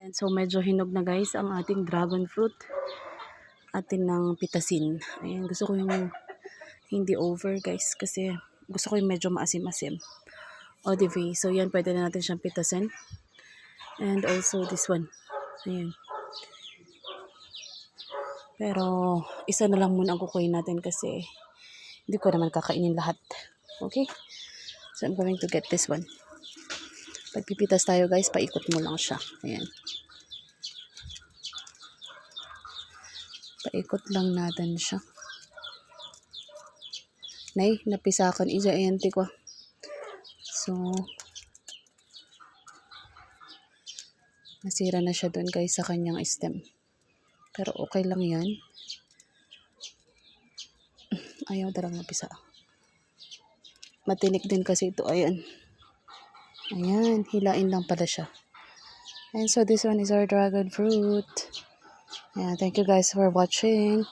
And so medyo hinog na guys ang ating dragon fruit. Atin ng pitasin. Ayan, gusto ko yung hindi over guys kasi gusto ko yung medyo maasim-asim. Olive. So yan, pwede na natin siyang pitasin. And also this one. Ayan. Pero isa na lang muna ang kukunin natin kasi hindi ko naman kakainin lahat. Okay? So I'm going to get this one. Pagpipitas tayo guys, paikot mo lang siya. Ayan. Paikot lang natin siya. Nay, napisakan isa ayanti ko. So, nasira na siya doon guys sa kanyang stem. Pero okay lang yan. Ayaw darang mapisa. Matinik din kasi ito. Ayan. Ayan, hilain lang pala siya. And so this one is our dragon fruit. Yeah, thank you guys for watching.